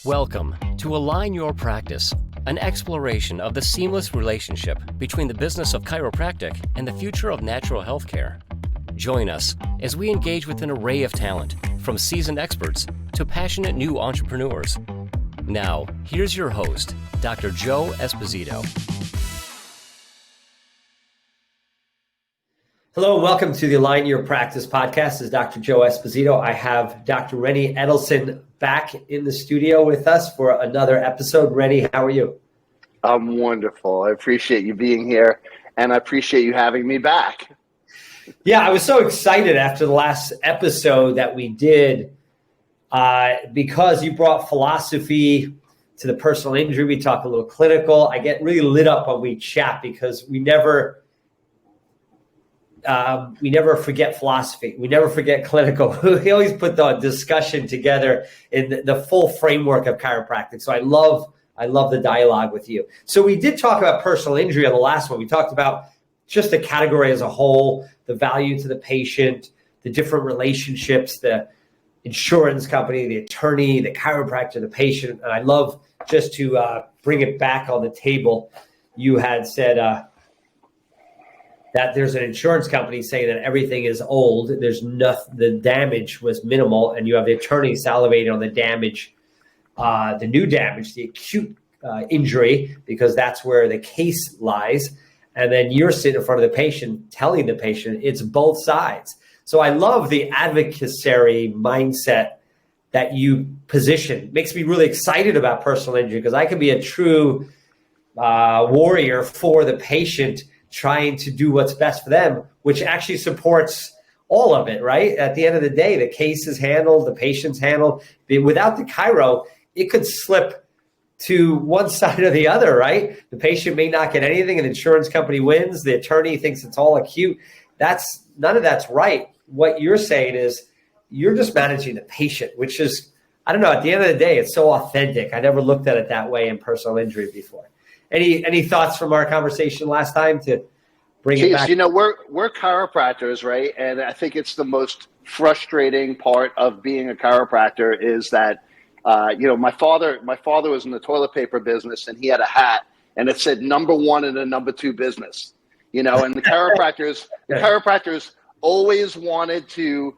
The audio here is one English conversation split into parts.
Welcome to Align Your Practice, an exploration of the seamless relationship between the business of chiropractic and the future of natural health care. Join us as we engage with an array of talent, from seasoned experts to passionate new entrepreneurs. Now, here's your host, Dr. Joe Esposito. Hello, and welcome to the Align Your Practice podcast. This is Dr. Joe Esposito. I have Dr. Renny Edelson back in the studio with us for another episode. Renny, how are you? I'm wonderful. I appreciate you being here, and I appreciate you having me back. Yeah, I was so excited after the last episode that we did because you brought philosophy to the personal injury. We talk a little clinical. I get really lit up when we chat because we never forget philosophy. We never forget clinical. We always put the discussion together in the full framework of chiropractic. So I love the dialogue with you. So we did talk about personal injury on the last one. We talked about just the category as a whole, the value to the patient, the different relationships, the insurance company, the attorney, the chiropractor, the patient. And I love just to bring it back on the table. You had said, that there's an insurance company saying that everything is old. There's nothing, the damage was minimal, and you have the attorney salivating on the damage, the new damage, the acute injury, because that's where the case lies. And then you're sitting in front of the patient telling the patient it's both sides. So I love the advocacy mindset that you position. Makes me really excited about personal injury because I can be a true warrior for the patient, trying to do what's best for them, which actually supports all of it, right? At the end of the day, the case is handled, the patient's handled. Without the chiro, it could slip to one side or the other, right? The patient may not get anything, an insurance company wins, the attorney thinks it's all acute. None of that's right. What you're saying is you're just managing the patient, which is, I don't know, at the end of the day, it's so authentic. I never looked at it that way in personal injury before. Any thoughts from our conversation last time to bring it back? You know, we're chiropractors, right? And I think it's the most frustrating part of being a chiropractor is that, my father was in the toilet paper business, and he had a hat, and it said number one in the number two business. You know, and the chiropractors always wanted to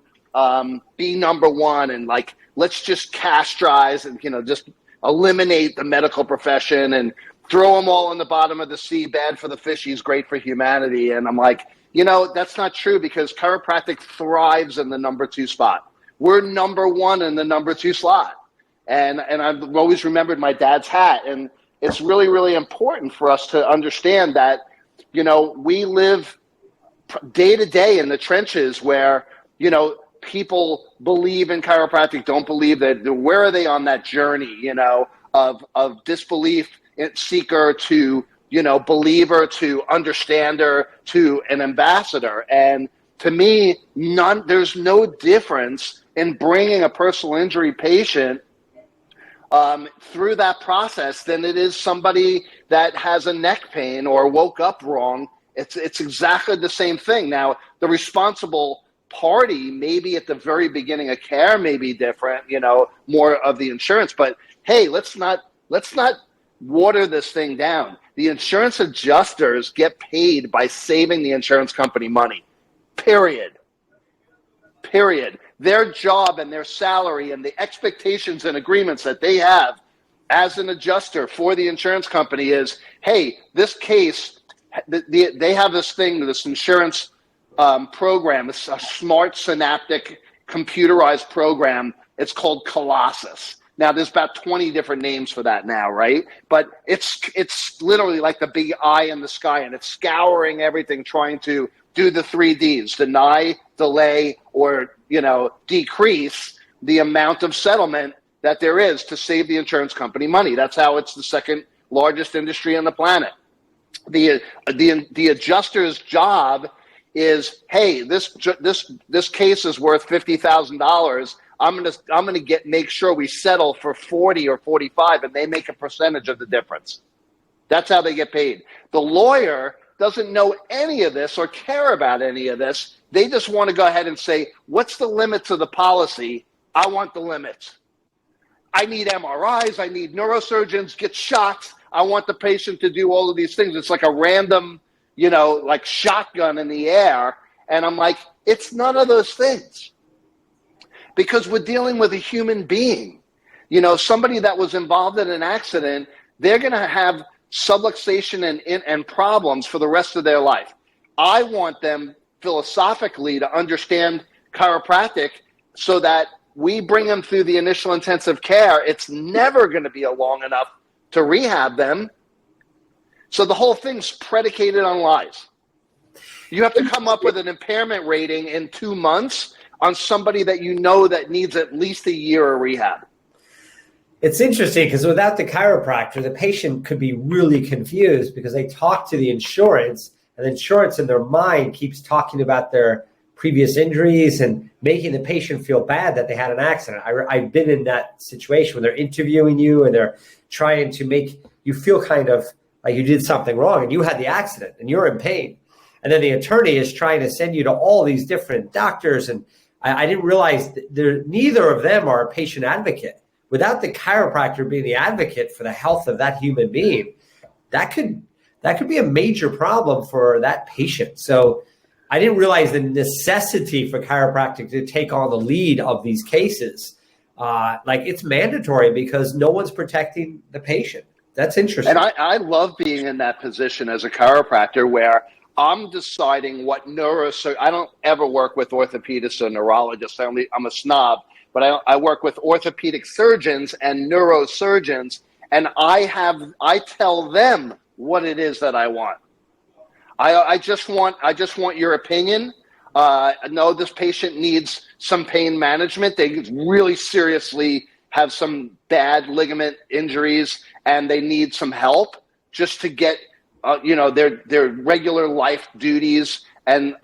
be number one, and like, let's just castrize and just eliminate the medical profession and throw them all in the bottom of the sea, bad for the fishies, great for humanity. And I'm like, that's not true, because chiropractic thrives in the number two spot. We're number one in the number two slot. And I've always remembered my dad's hat. And it's really, really important for us to understand that, we live day to day in the trenches where, people believe in chiropractic, don't believe that. Where are they on that journey, of disbelief, seeker to, believer to understander to an ambassador? And to me, there's no difference in bringing a personal injury patient through that process than it is somebody that has a neck pain or woke up wrong. It's exactly the same thing. Now, the responsible party, maybe at the very beginning of care, may be different, more of the insurance, but hey, let's not water this thing down. The insurance adjusters get paid by saving the insurance company money. Period. Their job and their salary and the expectations and agreements that they have as an adjuster for the insurance company is, hey, this case, they have this thing, this insurance program. It's a smart synaptic computerized program. It's called Colossus. Now, there's about 20 different names for that now, right? But it's literally like the big eye in the sky, and it's scouring everything, trying to do the 3 Ds: deny, delay, or decrease the amount of settlement that there is to save the insurance company money. That's how it's the second largest industry on the planet. The adjuster's job is, hey, this case is worth $50,000. I'm gonna make sure we settle for 40 or 45, and they make a percentage of the difference. That's how they get paid. The lawyer doesn't know any of this or care about any of this. They just want to go ahead and say, what's the limits of the policy? I want the limits. I need MRIs, I need neurosurgeons, get shots. I want the patient to do all of these things. It's like a random, like shotgun in the air. And I'm like, it's none of those things. Because we're dealing with a human being. Somebody that was involved in an accident, they're going to have subluxation and problems for the rest of their life. I want them philosophically to understand chiropractic so that we bring them through the initial intensive care. It's never going to be long enough to rehab them. So the whole thing's predicated on lies. You have to come up with an impairment rating in 2 months on somebody that that needs at least a year of rehab. It's interesting because without the chiropractor, the patient could be really confused because they talk to the insurance, and the insurance in their mind keeps talking about their previous injuries and making the patient feel bad that they had an accident. I've been in that situation when they're interviewing you and they're trying to make you feel kind of like you did something wrong and you had the accident and you're in pain. And then the attorney is trying to send you to all these different doctors. And I didn't realize neither of them are a patient advocate. Without the chiropractor being the advocate for the health of that human being, that could be a major problem for that patient. So I didn't realize the necessity for chiropractic to take on the lead of these cases. It's mandatory because no one's protecting the patient. That's interesting. And I love being in that position as a chiropractor where I'm deciding what I don't ever work with orthopedists or neurologists. I'm a snob. But I work with orthopedic surgeons and neurosurgeons, and I tell them what it is that I want. I just want your opinion. No, this patient needs some pain management. They really seriously have some bad ligament injuries, and they need some help just to get their regular life duties and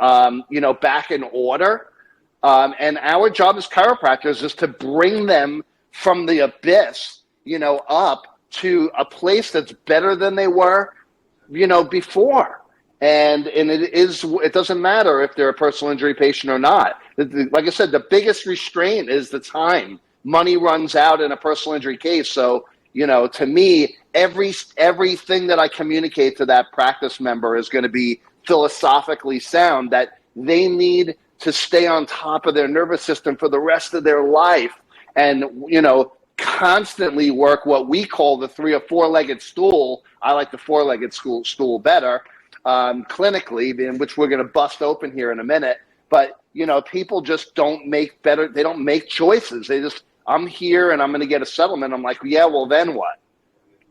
back in order. And our job as chiropractors is to bring them from the abyss, up to a place that's better than they were, before. And it doesn't matter if they're a personal injury patient or not. Like I said, the biggest restraint is the time. Money runs out in a personal injury case. So, to me, everything that I communicate to that practice member is going to be philosophically sound, that they need to stay on top of their nervous system for the rest of their life and, constantly work what we call the 3 or 4-legged stool. I like the 4-legged stool better, clinically, in which we're going to bust open here in a minute. But, people just don't make choices. I'm here and I'm going to get a settlement. I'm like, yeah, well, then what?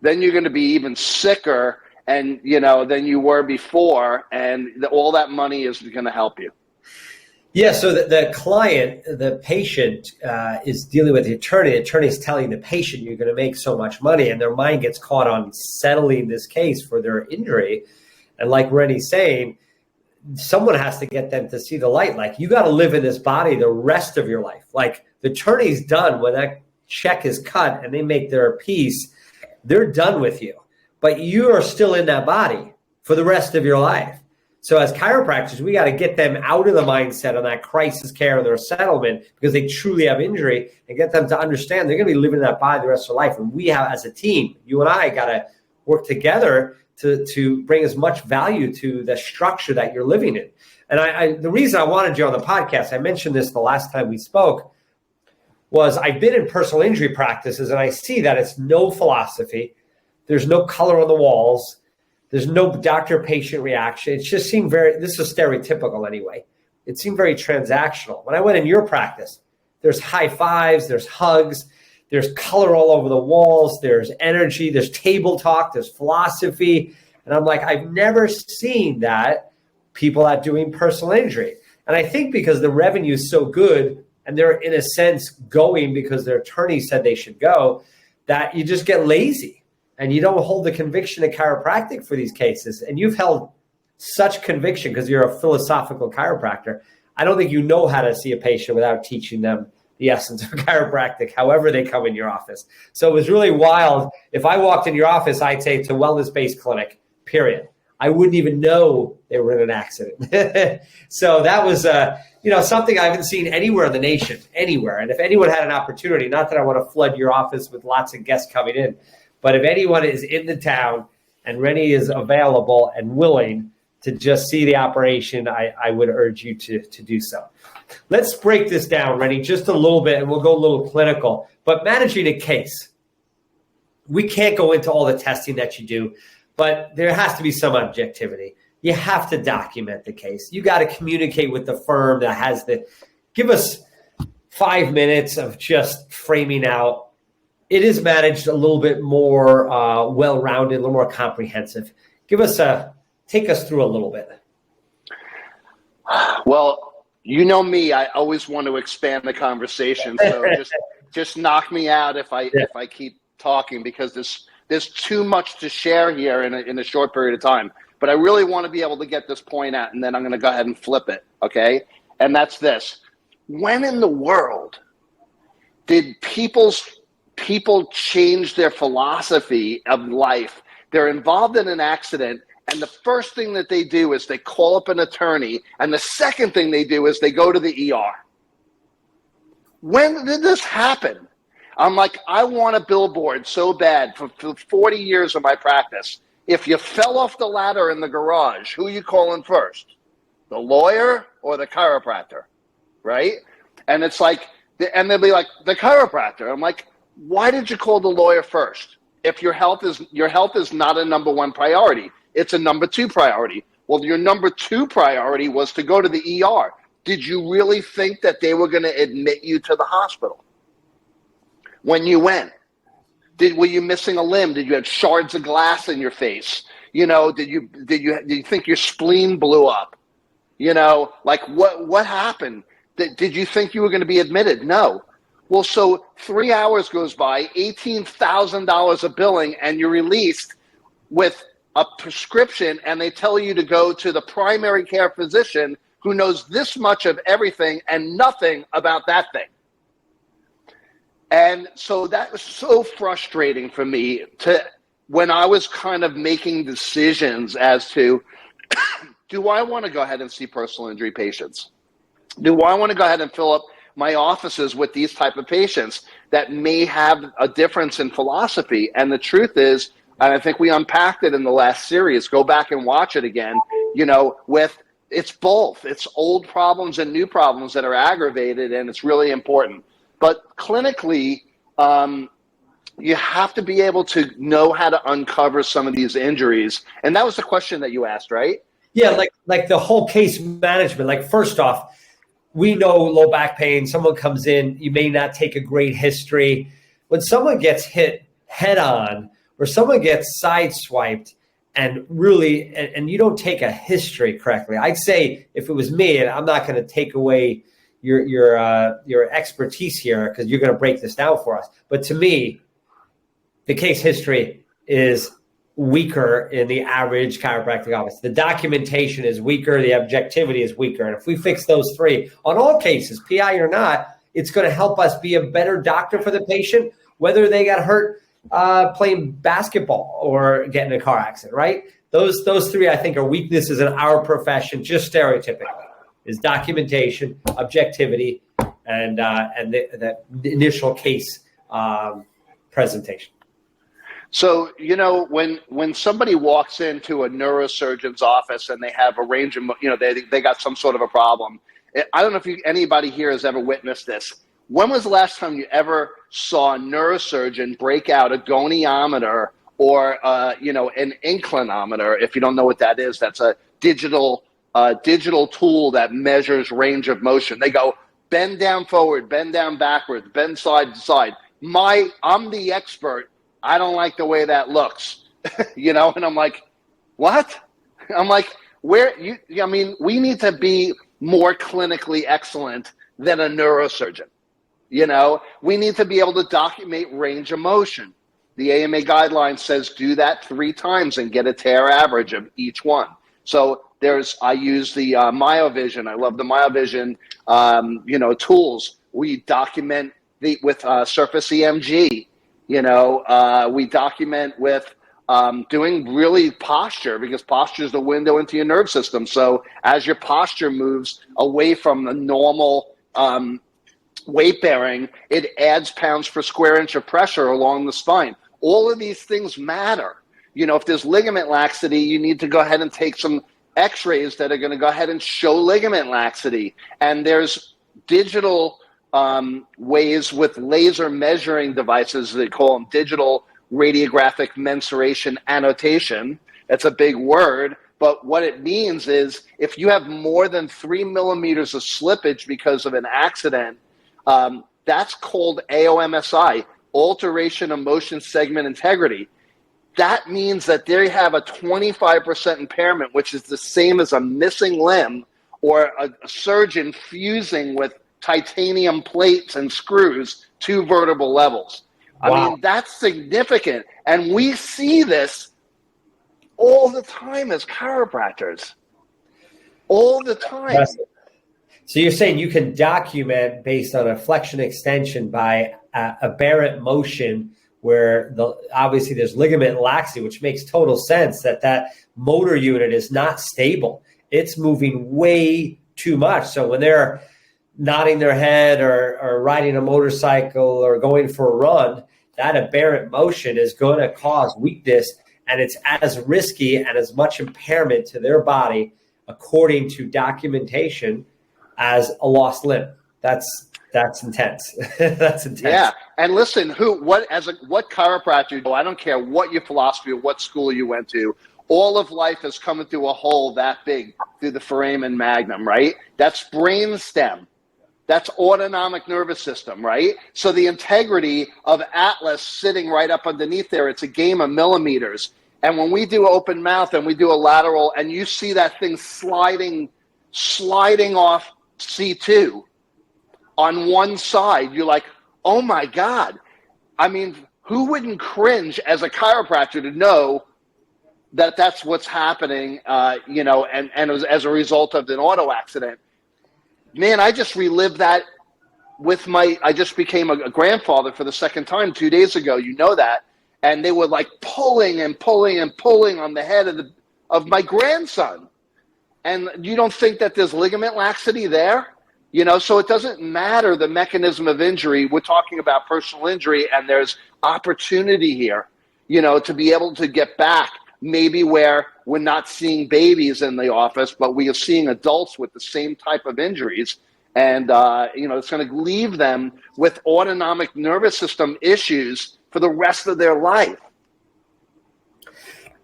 Then you're going to be even sicker and, than you were before. And all that money is going to help you. Yeah, so the client, the patient is dealing with the attorney. The attorney is telling the patient you're going to make so much money, and their mind gets caught on settling this case for their injury. And like Renny's saying, someone has to get them to see the light. Like, you got to live in this body the rest of your life. Like, the attorney's done when that check is cut and they make their piece, they're done with you. But you are still in that body for the rest of your life. So as chiropractors, we got to get them out of the mindset on that crisis care and their settlement because they truly have injury, and get them to understand they're going to be living in that body the rest of their life. And we have, as a team, you and I got to work together to bring as much value to the structure that you're living in. And the reason I wanted you on the podcast, I mentioned this the last time we spoke, was I've been in personal injury practices and I see that it's no philosophy. There's no color on the walls. There's no doctor-patient reaction. It just seemed this is stereotypical anyway. It seemed very transactional. When I went in your practice, there's high fives, there's hugs, there's color all over the walls, there's energy, there's table talk, there's philosophy. And I'm like, I've never seen that people are doing personal injury. And I think because the revenue is so good and they're in a sense going because their attorney said they should go, that you just get lazy. And you don't hold the conviction of chiropractic for these cases. And you've held such conviction because you're a philosophical chiropractor. I don't think you know how to see a patient without teaching them the essence of chiropractic, however they come in your office. So it was really wild. If I walked in your office, I'd say it's a wellness-based clinic, period. I wouldn't even know they were in an accident. So that was, something I haven't seen anywhere in the nation, anywhere. And if anyone had an opportunity, not that I want to flood your office with lots of guests coming in, but if anyone is in the town and Renny is available and willing to just see the operation, I would urge you to do so. Let's break this down, Renny, just a little bit, and we'll go a little clinical. But managing a case, we can't go into all the testing that you do, but there has to be some objectivity. You have to document the case. You got to communicate with the firm that has give us 5 minutes of just framing out. It is managed a little bit more well-rounded, a little more comprehensive. Take us through a little bit. Well, you know me, I always want to expand the conversation. So just knock me out if I keep talking, because there's too much to share here in a short period of time. But I really want to be able to get this point out, and then I'm going to go ahead and flip it, okay? And that's this. When in the world did people change their philosophy of life? They're involved in an accident, and the first thing that they do is they call up an attorney, and the second thing they do is they go to the ER. When did this happen? I'm like, I want a billboard so bad for 40 years of my practice. If you fell off the ladder in the garage, who are you calling first? The lawyer or the chiropractor, right? And it's like, and they'll be like, the chiropractor. I'm like, why did you call the lawyer first? If your health is not a number one priority, it's a number two priority. Well, your number two priority was to go to the ER. Did you really think that they were going to admit you to the hospital when you went? Were you missing a limb? Did you have shards of glass in your face? Did you think your spleen blew up? Like what happened? Did you think you were going to be admitted? No. Well, so 3 hours goes by, $18,000 of billing, and you're released with a prescription, and they tell you to go to the primary care physician who knows this much of everything and nothing about that thing. And so that was so frustrating for me when I was kind of making decisions as to, do I want to go ahead and see personal injury patients? Do I want to go ahead and fill up my offices with these type of patients that may have a difference in philosophy? And the truth is, and I think we unpacked it in the last series, go back and watch it again, it's both. It's old problems and new problems that are aggravated, and it's really important. But clinically, you have to be able to know how to uncover some of these injuries. And that was the question that you asked, right? Yeah, like the whole case management. Like, first off, we know low back pain. Someone comes in, you may not take a great history. When someone gets hit head on, or someone gets sideswiped and you don't take a history correctly, I'd say if it was me, and I'm not going to take away your expertise here because you're going to break this down for us. But to me, the case history is weaker in the average chiropractic office. The documentation is weaker. The objectivity is weaker. And if we fix those three on all cases, PI or not, it's going to help us be a better doctor for the patient, whether they got hurt playing basketball or getting in a car accident, right? Those three, I think, are weaknesses in our profession, just stereotypically, is documentation, objectivity, and the initial case presentation. So, when somebody walks into a neurosurgeon's office and they have a range of, they got some sort of a problem. I don't know if anybody here has ever witnessed this. When was the last time you ever saw a neurosurgeon break out a goniometer or, an inclinometer? If you don't know what that is, that's a digital tool that measures range of motion. They go bend down forward, bend down backwards, bend side to side. I'm the expert. I don't like the way that looks, and I'm like, what? I'm like, we need to be more clinically excellent than a neurosurgeon. We need to be able to document range of motion. The AMA guideline says do that 3 times and get a tear average of each one. So I use the MyoVision. I love the MyoVision, tools. We document with Surface EMG. We document with doing really posture, because posture is the window into your nerve system. So as your posture moves away from the normal weight bearing, it adds pounds per square inch of pressure along the spine. All of these things matter. If there's ligament laxity, you need to go ahead and take some x-rays that are going to go ahead and show ligament laxity. And there's digital ways with laser measuring devices. They call them digital radiographic mensuration annotation. That's a big word, but what it means is if you have more than 3 millimeters of slippage because of an accident, that's called AOMSI, alteration of motion segment integrity. That means that they have a 25% impairment, which is the same as a missing limb or a surgeon fusing with titanium plates and screws 2 vertebral levels. Wow. I mean, that's significant. And we see this all the time as chiropractors. All the time. So you're saying you can document based on a flexion extension by aberrant motion where obviously there's ligament laxity, which makes total sense that motor unit is not stable. It's moving way too much. So when they're nodding their head or riding a motorcycle or going for a run, that aberrant motion is going to cause weakness, and it's as risky and as much impairment to their body, according to documentation, as a lost limb. That's intense. That's intense. Yeah, and listen, what chiropractor? I don't care what your philosophy or what school you went to. All of life is coming through a hole that big through the foramen magnum, right? That's brain stem. That's autonomic nervous system, right? So the integrity of Atlas sitting right up underneath there, it's a game of millimeters. And when we do open mouth and we do a lateral and you see that thing sliding off C2 on one side, you're like, oh my God. I mean, who wouldn't cringe as a chiropractor to know that that's what's happening, and as a result of an auto accident? Man, I just relived that I just became a grandfather for the second time 2 days ago. You know that. And they were like pulling and pulling and pulling on the head of my grandson. And you don't think that there's ligament laxity there? So it doesn't matter the mechanism of injury. We're talking about personal injury, and there's opportunity here, to be able to get back, maybe where we're not seeing babies in the office, but we are seeing adults with the same type of injuries. And, it's going to leave them with autonomic nervous system issues for the rest of their life.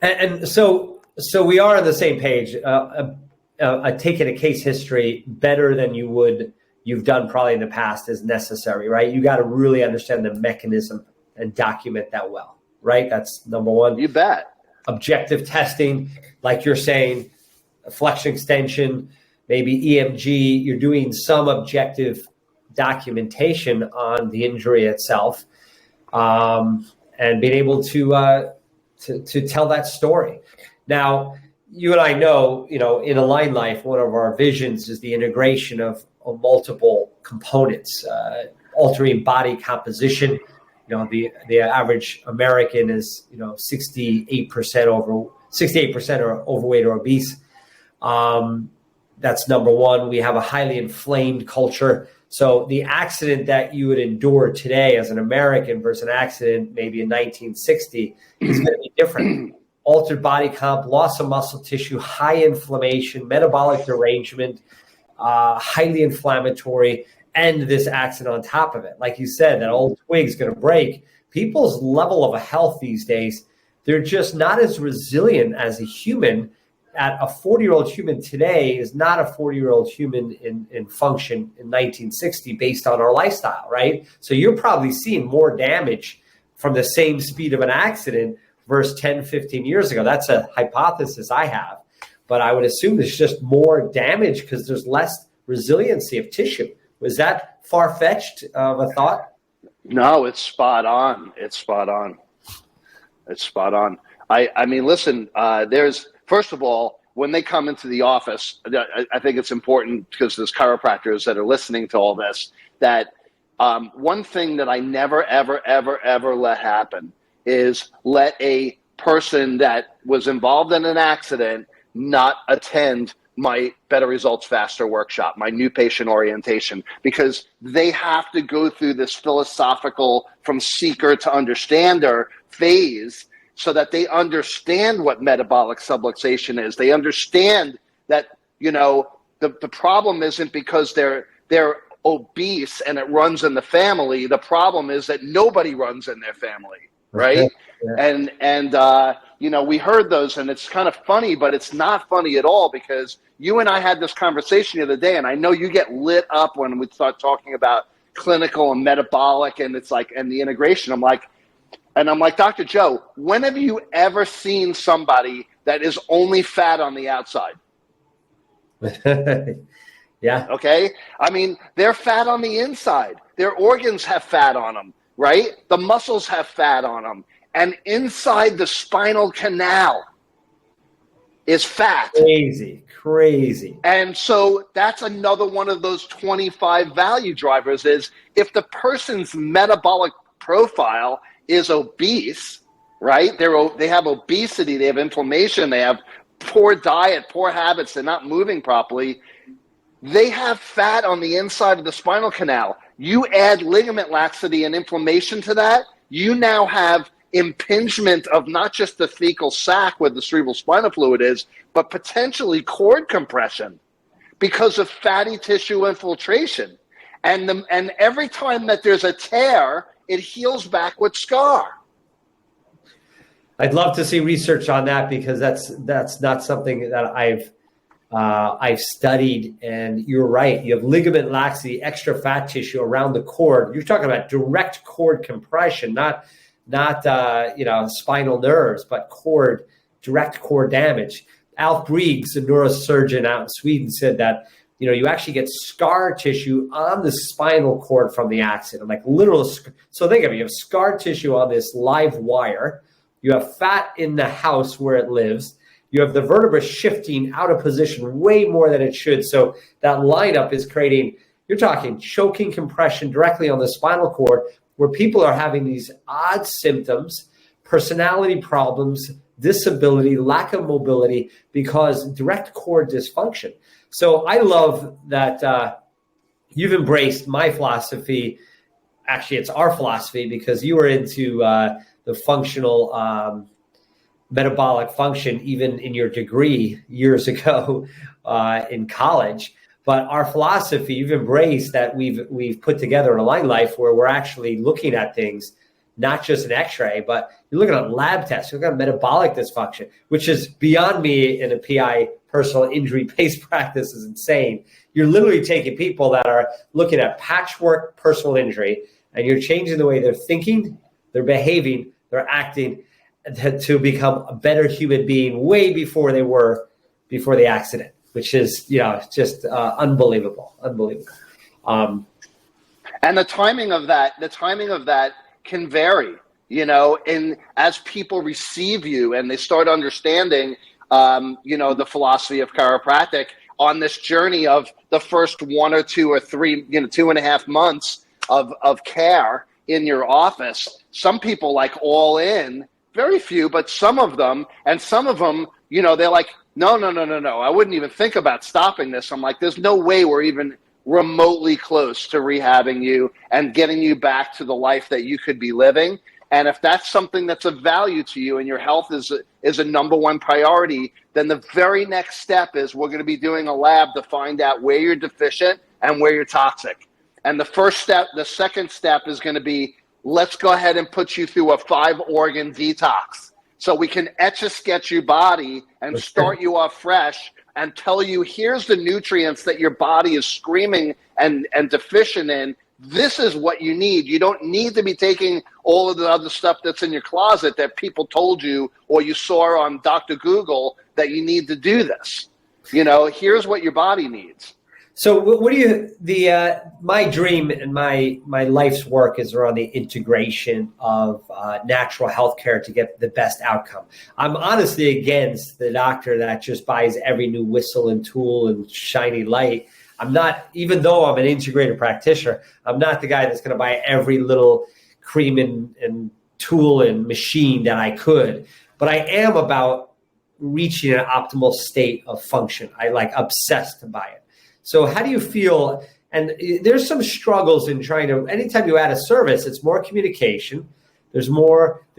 And so we are on the same page. Taking a case history better than you've done probably in the past is necessary, right? You got to really understand the mechanism and document that well, right? That's number one. You bet. Objective testing, like you're saying, flexion extension, maybe EMG. You're doing some objective documentation on the injury itself, and being able to tell that story. Now, you and I know, in AlignLife, one of our visions is the integration of multiple components, altering body composition. The average American is 68% are overweight or obese. That's number one. We have a highly inflamed culture. So the accident that you would endure today as an American versus an accident maybe in 1960 is going to be different. Altered body comp, loss of muscle tissue, high inflammation, metabolic derangement, highly inflammatory, and this accident on top of it. Like you said, that old twig's going to break. People's level of health these days, they're just not as resilient as a human. At a 40-year-old human today is not a 40-year-old human in function in 1960 based on our lifestyle, right? So you're probably seeing more damage from the same speed of an accident versus 10, 15 years ago. That's a hypothesis I have. But I would assume there's just more damage because there's less resiliency of tissue. Was that far-fetched of a thought? No, it's spot on. It's spot on. I mean, listen, first of all, when they come into the office, I think it's important because there's chiropractors that are listening to all this, that one thing that I never, ever, ever, ever let happen is let a person that was involved in an accident not attend my Better Results Faster workshop, my new patient orientation, because they have to go through this philosophical from seeker to understander phase so that they understand what metabolic subluxation is. They understand that, the problem isn't because they're obese and it runs in the family. The problem is that nobody runs in their family, right? Yeah. And we heard those, and it's kind of funny, but it's not funny at all, because you and I had this conversation the other day, and I know you get lit up when we start talking about clinical and metabolic, and it's like, and the integration. I'm like, Dr. Joe, when have you ever seen somebody that is only fat on the outside? Yeah. Okay. I mean, they're fat on the inside. Their organs have fat on them, right? The muscles have fat on them. And inside the spinal canal is fat. Crazy. And so that's another one of those 25 value drivers is if the person's metabolic profile is obese, right? They have obesity, they have inflammation, they have poor diet, poor habits, they're not moving properly. They have fat on the inside of the spinal canal. You add ligament laxity and inflammation to that, you now have impingement of not just the thecal sac where the cerebral spinal fluid is, but potentially cord compression because of fatty tissue infiltration. And every time that there's a tear, it heals back with scar. I'd love to see research on that, because that's not something that I've studied. And you're right. You have ligament laxity, extra fat tissue around the cord. You're talking about direct cord compression, not spinal nerves, but direct cord damage. Alf Briggs, a neurosurgeon out in Sweden, said that you actually get scar tissue on the spinal cord from the accident, like literal. So think of it: you have scar tissue on this live wire. You have fat in the house where it lives. You have the vertebra shifting out of position way more than it should. So that lineup is creating, you're talking choking compression directly on the spinal cord, where people are having these odd symptoms, personality problems, disability, lack of mobility, because direct cord dysfunction. So I love that you've embraced my philosophy. Actually, it's our philosophy, because you were into the functional metabolic function even in your degree years ago in college. But our philosophy, you've embraced that we've put together an AlignLife where we're actually looking at things, not just an x-ray, but you're looking at lab tests, you're looking at metabolic dysfunction, which is beyond me in a PI personal injury-based practice is insane. You're literally taking people that are looking at patchwork personal injury, and you're changing the way they're thinking, they're behaving, they're acting to become a better human being way before they were before the accident, which is, just unbelievable. And the timing of that can vary, and as people receive you and they start understanding, the philosophy of chiropractic on this journey of the first 1 or 2 or 3, 2.5 months of care in your office. Some people like all in, very few, but some of them, they're like, no, I wouldn't even think about stopping this. I'm like, there's no way we're even remotely close to rehabbing you and getting you back to the life that you could be living. And if that's something that's of value to you and your health is a number one priority, then the very next step is we're going to be doing a lab to find out where you're deficient and where you're toxic. And the second step is going to be, let's go ahead and put you through a 5-organ detox so we can etch-a-sketch your body and start you off fresh and tell you, here's the nutrients that your body is screaming and deficient in. This is what you need. You don't need to be taking all of the other stuff that's in your closet that people told you or you saw on Dr. Google that you need to do this. Here's what your body needs. So what do you, my dream and my life's work is around the integration of natural healthcare to get the best outcome. I'm honestly against the doctor that just buys every new whistle and tool and shiny light. I'm not, even though I'm an integrated practitioner, I'm not the guy that's going to buy every little cream and tool and machine that I could. but I am about reaching an optimal state of function. I like obsessed by it. So how do you feel? And there's some struggles in trying to, anytime you add a service, it's more communication. There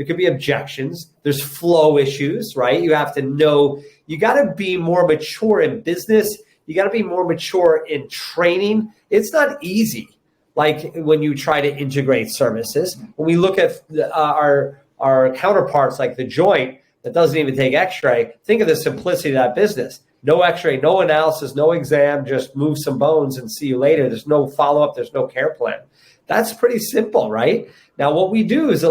could be objections. There's flow issues, right? You have to know, you got to be more mature in business. You got to be more mature in training. It's not easy. Like when you try to integrate services, when we look at our counterparts, like the joint that doesn't even take x-ray, think of the simplicity of that business. No x-ray, no analysis, no exam, just move some bones and see you later. There's no follow-up. There's no care plan. That's pretty simple, right? Now, what we do is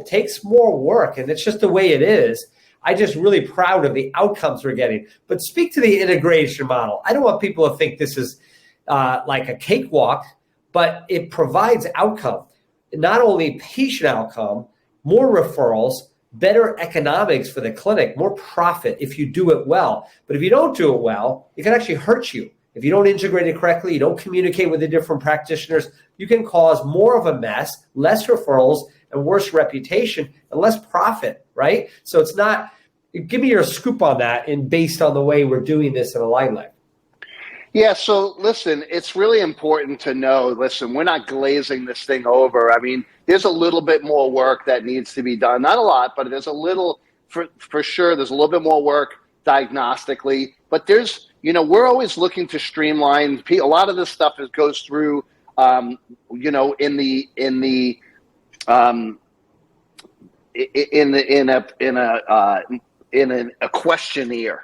takes more work, and it's just the way it is. I'm just really proud of the outcomes we're getting. But speak to the integration model. I don't want people to think this is like a cakewalk, but it provides outcome, not only patient outcome, more referrals, better economics for the clinic, more profit if you do it well. But if you don't do it well, it can actually hurt you. If you don't integrate it correctly, you don't communicate with the different practitioners, you can cause more of a mess, less referrals, and worse reputation, and less profit, right? So it's not, give me your scoop on that and based on the way we're doing this in AlignLife. Yeah, so listen, it's really important to know, listen, we're not glazing this thing over. I mean, there's a little bit more work that needs to be done. Not a lot, but there's a little, for sure, there's a little bit more work diagnostically. But there's, we're always looking to streamline. A lot of this stuff goes through, in a questionnaire.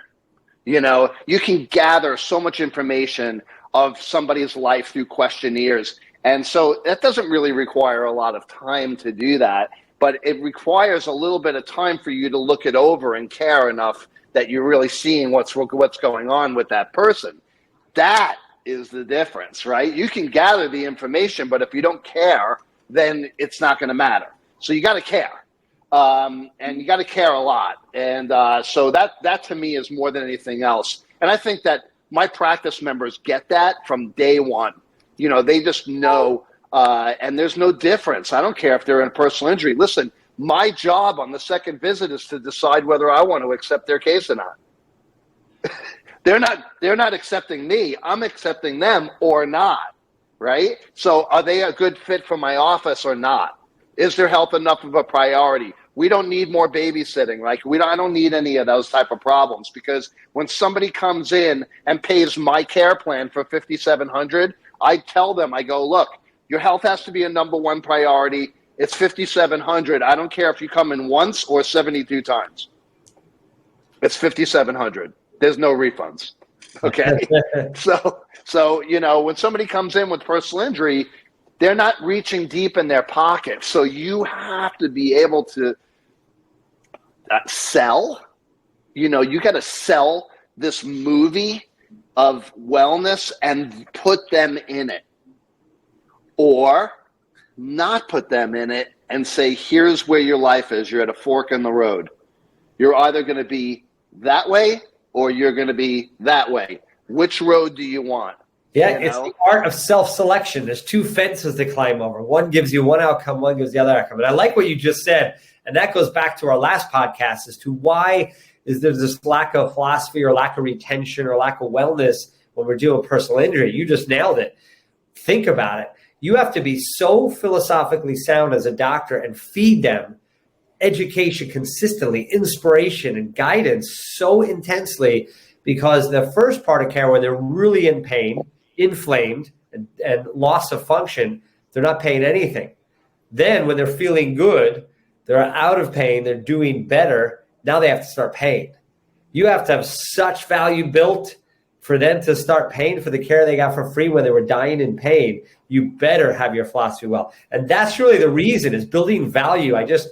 You can gather so much information of somebody's life through questionnaires. And so that doesn't really require a lot of time to do that, but it requires a little bit of time for you to look it over and care enough that you're really seeing what's going on with that person. That is the difference, right? You can gather the information, but if you don't care, then it's not going to matter. So you got to care. And you got to care a lot. And so that to me is more than anything else. And I think that my practice members get that from day one. They just know, and there's no difference. I don't care if they're in a personal injury. Listen, my job on the second visit is to decide whether I want to accept their case or not. They're not accepting me. I'm accepting them or not, right? So are they a good fit for my office or not? Is their health enough of a priority? We don't need more babysitting. I don't need any of those type of problems, because when somebody comes in and pays my care plan for $5,700, I tell them, I go, look, your health has to be a number one priority. It's $5,700. I don't care if you come in once or 72 times. It's $5,700. There's no refunds. Okay. So when somebody comes in with personal injury, they're not reaching deep in their pocket. So you have to be able to sell. You got to sell this movie of wellness and put them in it, or not put them in it and say, here's where your life is. You're at a fork in the road. You're either going to be that way or you're going to be that way. Which road do you want? Yeah, it's the art of self-selection. There's two fences to climb over. One gives you one outcome, one gives the other outcome. And I like what you just said, and that goes back to our last podcast as to why is there this lack of philosophy or lack of retention or lack of wellness when we're dealing with personal injury. You just nailed it. Think about it. You have to be so philosophically sound as a doctor and feed them education consistently, inspiration and guidance so intensely, because the first part of care, when they're really in pain, inflamed, and loss of function, they're not paying anything. Then when they're feeling good, they're out of pain, they're doing better, now they have to start paying. You have to have such value built for them to start paying for the care they got for free when they were dying in pain. You better have your philosophy well. And that's really the reason, is building value. I just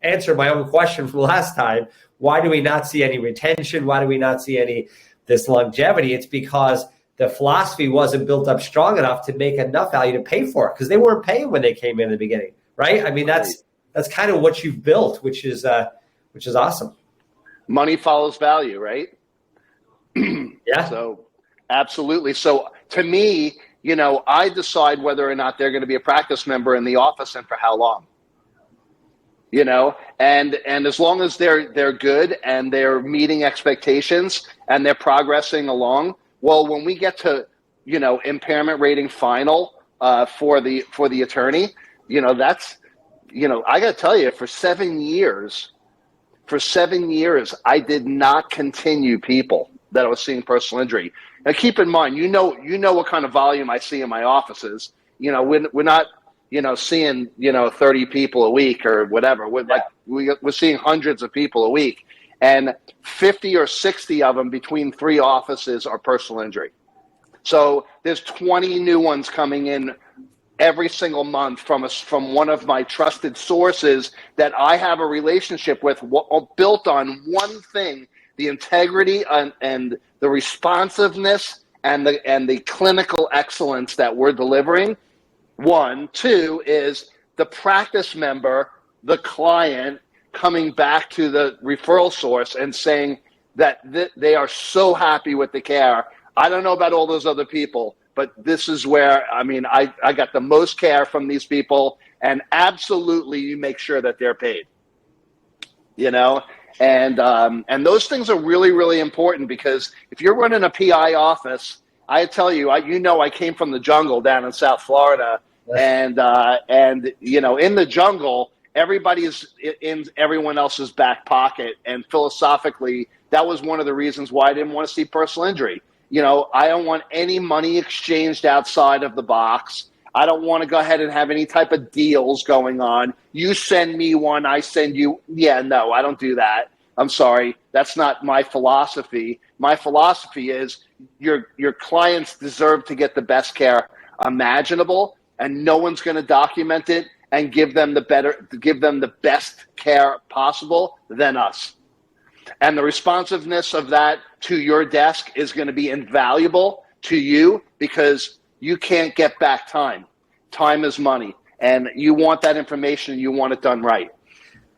answered my own question from last time. Why do we not see any retention? Why do we not see this longevity? It's because the philosophy wasn't built up strong enough to make enough value to pay for it, because they weren't paying when they came in the beginning, right? I mean, that's kind of what you've built, which is awesome. Money follows value, right? Yeah. So absolutely. So to me, I decide whether or not they're going to be a practice member in the office and for how long. and as long as they're good and they're meeting expectations and they're progressing along, well, when we get to, impairment rating final for the attorney, that's, I got to tell you, for 7 years, I did not continue people that I was seeing personal injury. Now, keep in mind, what kind of volume I see in my offices. We're not, seeing, 30 people a week or whatever. We're seeing hundreds of people a week, and 50 or 60 of them between 3 offices are personal injury. So there's 20 new ones coming in every single month from one of my trusted sources that I have a relationship with, built on one thing: the integrity and the responsiveness and the clinical excellence that we're delivering. 1, 2 is the practice member, the client, coming back to the referral source and saying that they are so happy with the care. I don't know about all those other people, but this is where, I got the most care from these people, and absolutely you make sure that they're paid, and those things are really, really important, because if you're running a PI office, I tell you, I came from the jungle down in South Florida, and in the jungle, everybody's in everyone else's back pocket, and philosophically, that was one of the reasons why I didn't want to see personal injury. I don't want any money exchanged outside of the box. I don't want to go ahead and have any type of deals going on. You send me one, I send you. Yeah, no, I don't do that. I'm sorry. That's not my philosophy. My philosophy is your clients deserve to get the best care imaginable, and no one's going to document it and give them the best care possible than us. And the responsiveness of that to your desk is going to be invaluable to you, because you can't get back time. Time is money, and you want that information, and you want it done right.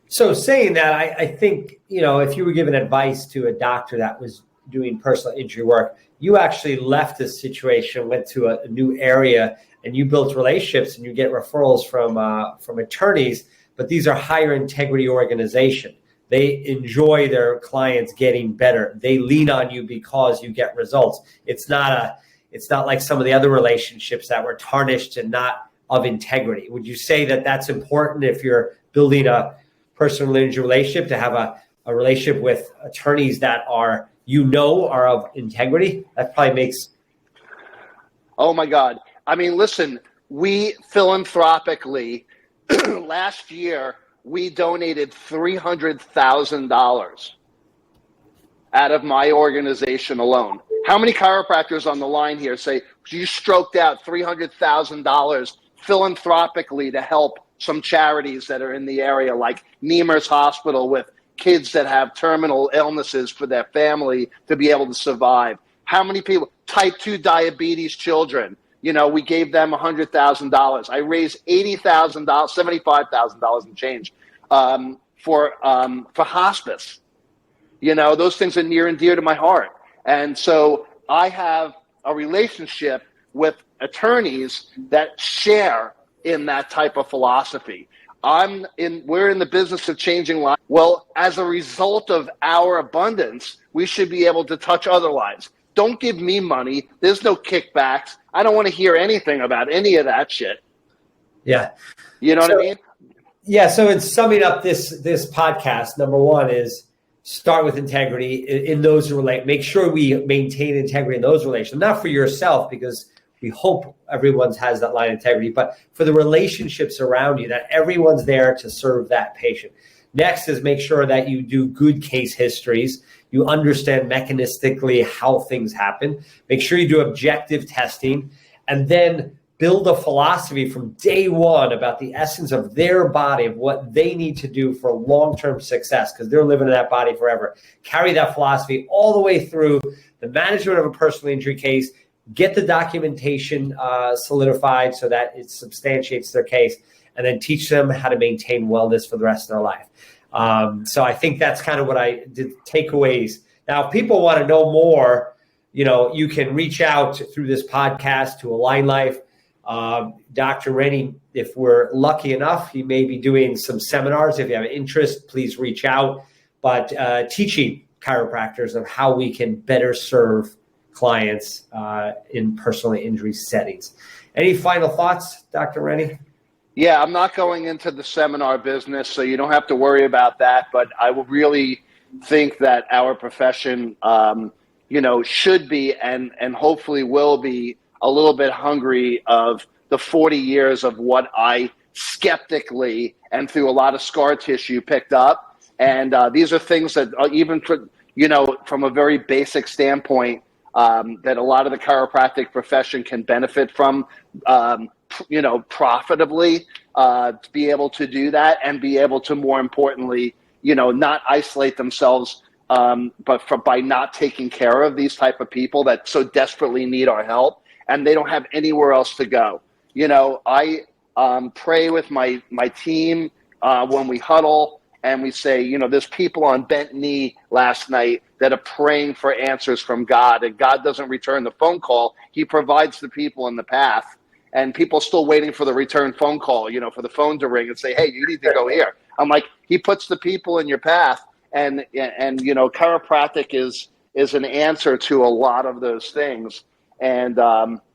So saying that, I think, if you were giving advice to a doctor that was doing personal injury work, you actually left this situation, went to a new area, and you built relationships, and you get referrals from attorneys, but these are higher integrity organizations. They enjoy their clients getting better. They lean on you because you get results. It's not like some of the other relationships that were tarnished and not of integrity. Would you say that that's important if you're building a personal injury relationship, to have a relationship with attorneys that are of integrity? That probably makes. Oh my God. Listen, we philanthropically last year, we donated $300,000 out of my organization alone. How many chiropractors on the line here say you stroked out $300,000 philanthropically to help some charities that are in the area, like Nemours Hospital, with kids that have terminal illnesses for their family to be able to survive? How many people? Type 2 diabetes children. We gave them $100,000. I raised $80,000, $75,000 and change for hospice. Those things are near and dear to my heart. And so I have a relationship with attorneys that share in that type of philosophy. We're in the business of changing lives. Well, as a result of our abundance, we should be able to touch other lives. Don't give me money. There's no kickbacks. I don't want to hear anything about any of that shit. Yeah. You know what I mean? Yeah. So in summing up this podcast, number one is start with integrity in those make sure we maintain integrity in those relations, not for yourself, because we hope everyone has that line of integrity, but for the relationships around you, that everyone's there to serve that patient. Next is make sure that you do good case histories. You understand mechanistically how things happen. Make sure you do objective testing, and then build a philosophy from day one about the essence of their body, of what they need to do for long-term success, because they're living in that body forever. Carry that philosophy all the way through the management of a personal injury case, get the documentation solidified so that it substantiates their case, and then teach them how to maintain wellness for the rest of their life. So I think that's kind of what I did, takeaways. Now, if people want to know more, you can reach out through this podcast to AlignLife. Dr. Renny, if we're lucky enough, he may be doing some seminars. If you have interest, please reach out. But teaching chiropractors of how we can better serve clients in personal injury settings. Any final thoughts, Dr. Renny? Yeah, I'm not going into the seminar business, so you don't have to worry about that. But I will really think that our profession, should be and hopefully will be a little bit hungry of the 40 years of what I skeptically and through a lot of scar tissue picked up. And these are things that even, from a very basic standpoint, that a lot of the chiropractic profession can benefit from, profitably, to be able to do that and be able to, more importantly, not isolate themselves, but by not taking care of these type of people that so desperately need our help and they don't have anywhere else to go. I pray with my team when we huddle and we say, there's people on bent knee last night that are praying for answers from God, and God doesn't return the phone call. He provides the people in the path, and people still waiting for the return phone call, for the phone to ring and say, hey, you need to go here. I'm like, he puts the people in your path, and chiropractic is an answer to a lot of those things. And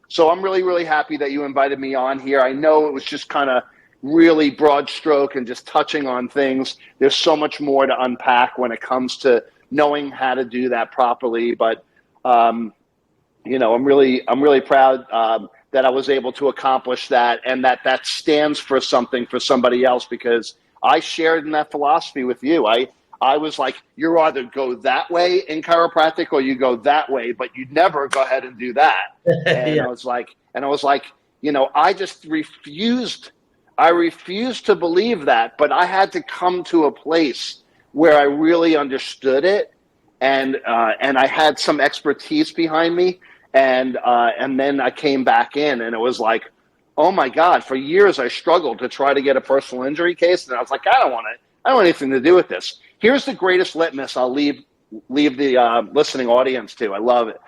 so I'm really, really happy that you invited me on here. I know it was just kind of really broad stroke and just touching on things. There's so much more to unpack when it comes to knowing how to do that properly. But, I'm really proud that I was able to accomplish that, and that stands for something for somebody else, because I shared in that philosophy with you. I was like, you either go that way in chiropractic or you go that way, but you never go ahead and do that. And yeah. I was like, I just refused. I refused to believe that, but I had to come to a place where I really understood it, and I had some expertise behind me, and then I came back in, and it was like, oh my God! For years I struggled to try to get a personal injury case, and I was like, I don't want anything to do with this. Here's the greatest litmus I'll leave the listening audience to. I love it.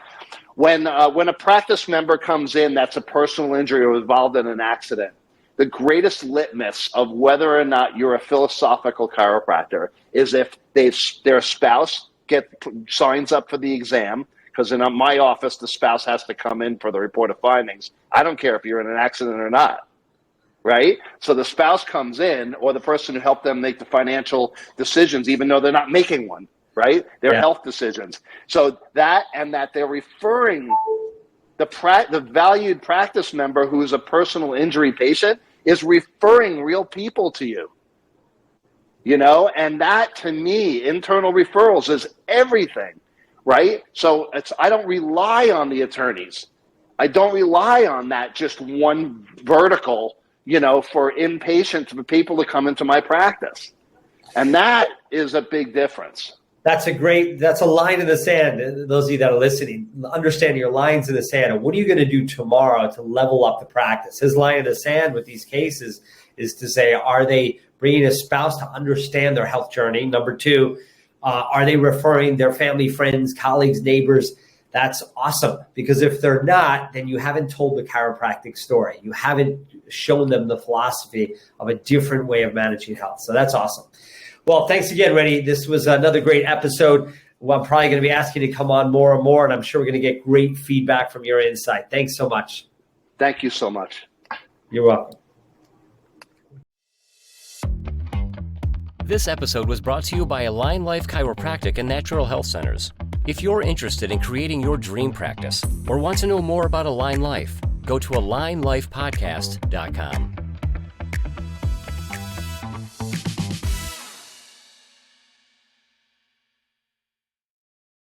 When a practice member comes in that's a personal injury or involved in an accident, the greatest litmus of whether or not you're a philosophical chiropractor is if their spouse signs up for the exam, because in my office, the spouse has to come in for the report of findings. I don't care if you're in an accident or not, right? So the spouse comes in, or the person who helped them make the financial decisions, even though they're not making one, right? They're health decisions. So that they're referring the valued practice member who is a personal injury patient is referring real people to you, and that, to me, internal referrals is everything, right? So I don't rely on the attorneys. I don't rely on that just one vertical, for inpatient people to come into my practice. And that is a big difference. That's a line in the sand. Those of you that are listening, understand your lines in the sand. And what are you going to do tomorrow to level up the practice? His line in the sand with these cases is to say, are they bringing a spouse to understand their health journey? Number two, are they referring their family, friends, colleagues, neighbors? That's awesome, because if they're not, then you haven't told the chiropractic story. You haven't shown them the philosophy of a different way of managing health. So that's awesome. Well, thanks again, Renny. This was another great episode. Well, I'm probably going to be asking you to come on more and more, and I'm sure we're going to get great feedback from your insight. Thanks so much. Thank you so much. You're welcome. This episode was brought to you by AlignLife Chiropractic and Natural Health Centers. If you're interested in creating your dream practice or want to know more about AlignLife, go to AlignLifePodcast.com.